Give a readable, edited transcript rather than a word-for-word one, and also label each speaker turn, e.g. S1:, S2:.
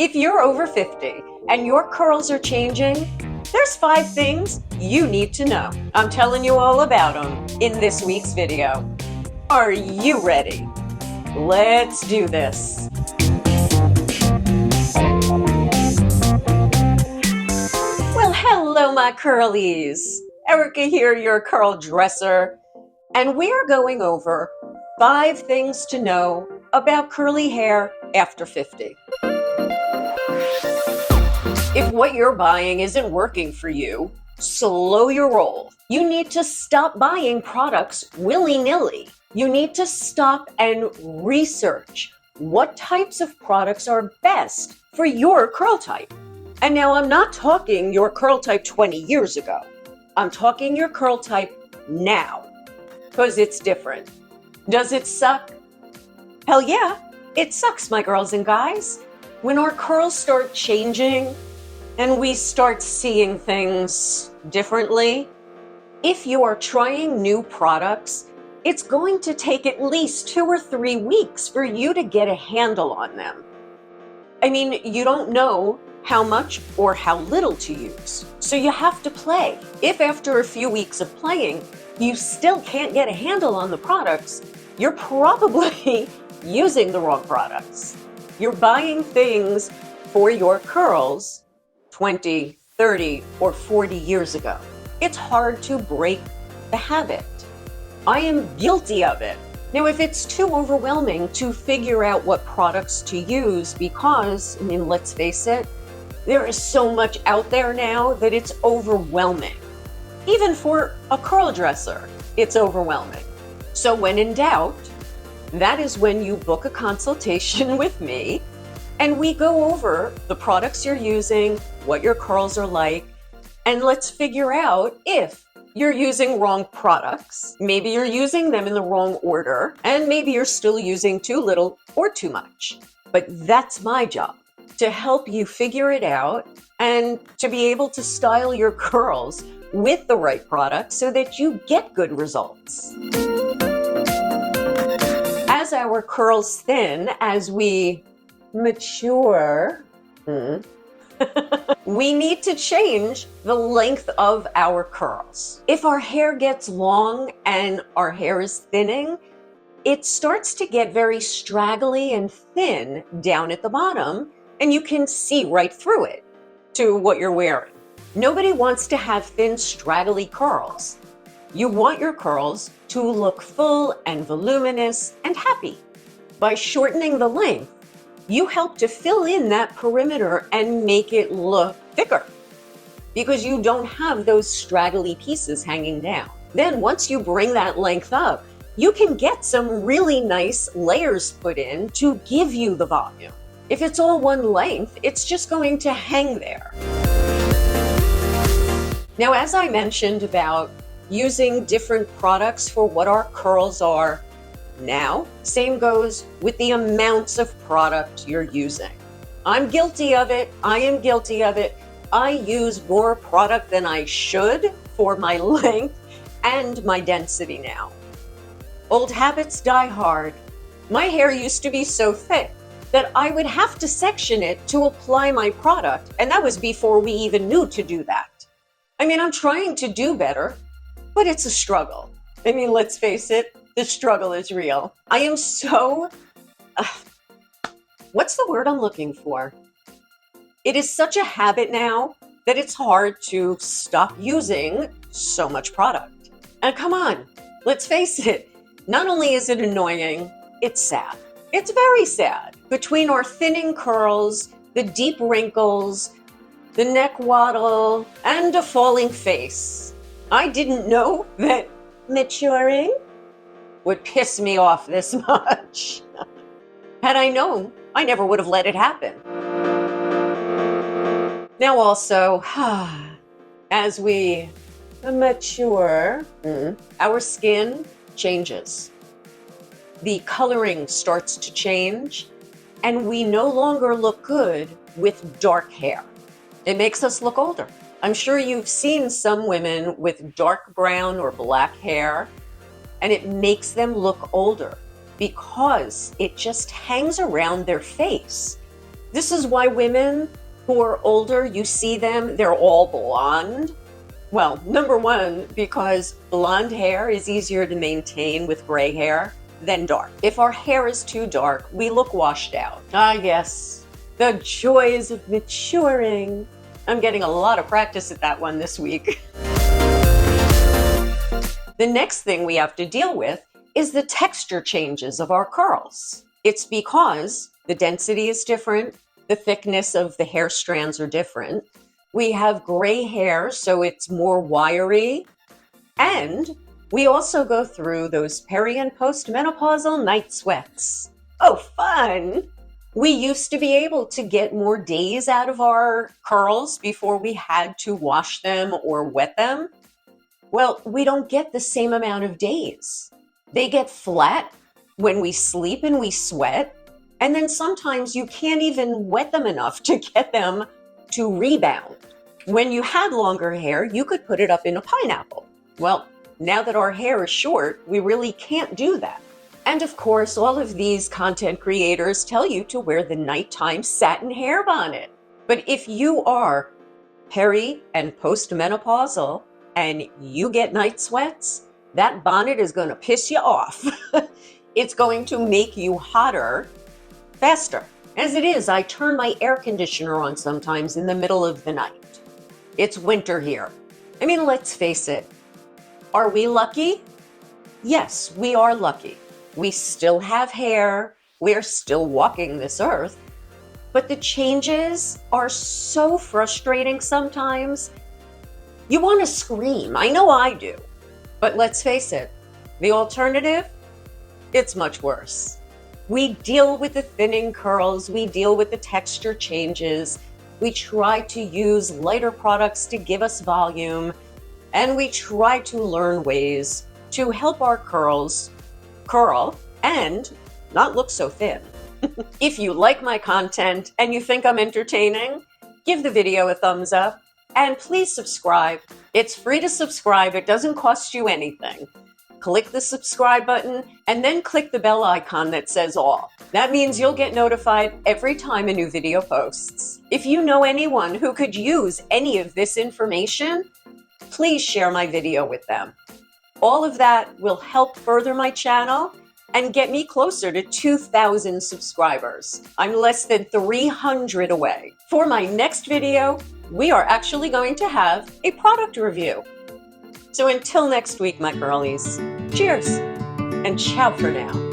S1: If you're over 50 and your curls are changing, there's 5 things you need to know. I'm telling you all about them in this week's video. Are you ready? Let's do this. Well, hello, my curlies. Erica here, your curl dresser, and we're going over 5 things to know about curly hair after 50. If what you're buying isn't working for you, slow your roll. You need to stop buying products willy-nilly. You need to stop and research what types of products are best for your curl type. And now I'm not talking your curl type 20 years ago. I'm talking your curl type now, because it's different. Does it suck? Hell yeah, it sucks, my girls and guys. When our curls start changing and we start seeing things differently, if you are trying new products, it's going to take at least 2 or 3 weeks for you to get a handle on them. I mean, you don't know how much or how little to use, so you have to play. If after a few weeks of playing, you still can't get a handle on the products, you're probably using the wrong products. You're buying things for your curls 20, 30, or 40 years ago. It's hard to break the habit. I am guilty of it. Now, if it's too overwhelming to figure out what products to use, because, I mean, let's face it, there is so much out there now that it's overwhelming. Even for a curl dresser, it's overwhelming. So when in doubt, that is when you book a consultation with me, and we go over the products you're using, what your curls are like, and let's figure out if you're using wrong products. Maybe you're using them in the wrong order, and maybe you're still using too little or too much. But that's my job, to help you figure it out and to be able to style your curls with the right products so that you get good results. As our curls thin, as we mature, we need to change the length of our curls. If our hair gets long and our hair is thinning, it starts to get very straggly and thin down at the bottom, and you can see right through it to what you're wearing. Nobody wants to have thin, straggly curls. You want your curls to look full and voluminous and happy. By shortening the length, you help to fill in that perimeter and make it look thicker, because you don't have those straggly pieces hanging down. Then once you bring that length up, you can get some really nice layers put in to give you the volume. If it's all one length, it's just going to hang there. Now, as I mentioned about using different products for what our curls are now, same goes with the amounts of product you're using. I'm guilty of it. I am guilty of it. I use more product than I should for my length and my density now. Old habits die hard. My hair used to be so thick that I would have to section it to apply my product, and that was before we even knew to do that. I mean, I'm trying to do better, but it's a struggle. I mean, let's face it, the struggle is real. I am so, what's the word I'm looking for? It is such a habit now that it's hard to stop using so much product. And come on, let's face it, not only is it annoying, it's sad. It's very sad. Between our thinning curls, the deep wrinkles, the neck waddle, and a falling face, I didn't know that maturing would piss me off this much. Had I known, I never would have let it happen. Now also, as we mature, our skin changes. The coloring starts to change, and we no longer look good with dark hair. It makes us look older. I'm sure you've seen some women with dark brown or black hair, and it makes them look older because it just hangs around their face. This is why women who are older, you see them, they're all blonde. Well, number one, because blonde hair is easier to maintain with gray hair than dark. If our hair is too dark, we look washed out. Ah, yes, the joys of maturing. I'm getting a lot of practice at that one this week. The next thing we have to deal with is the texture changes of our curls. It's because the density is different, the thickness of the hair strands are different. We have gray hair, so it's more wiry. And we also go through those peri and postmenopausal night sweats. Oh, fun! We used to be able to get more days out of our curls before we had to wash them or wet them. Well, we don't get the same amount of days. They get flat when we sleep and we sweat, and then sometimes you can't even wet them enough to get them to rebound. When you had longer hair, you could put it up in a pineapple. Well, now that our hair is short, we really can't do that. And of course, all of these content creators tell you to wear the nighttime satin hair bonnet. But if you are peri and postmenopausal and you get night sweats, that bonnet is going to piss you off. It's going to make you hotter faster. As it is, I turn my air conditioner on sometimes in the middle of the night. It's winter here. I mean, let's face it. Are we lucky? Yes, we are lucky. We still have hair. We're still walking this earth. But the changes are so frustrating sometimes. You want to scream. I know I do. But let's face it, the alternative, it's much worse. We deal with the thinning curls. We deal with the texture changes. We try to use lighter products to give us volume. And we try to learn ways to help our curls curl and not look so thin. If you like my content and you think I'm entertaining, give the video a thumbs up and please subscribe. It's free to subscribe. It doesn't cost you anything. Click the subscribe button and then click the bell icon that says all. That means you'll get notified every time a new video posts. If you know anyone who could use any of this information, please share my video with them. All of that will help further my channel and get me closer to 2,000 subscribers. I'm less than 300 away. For my next video, we are actually going to have a product review. So until next week, my girlies, cheers and ciao for now.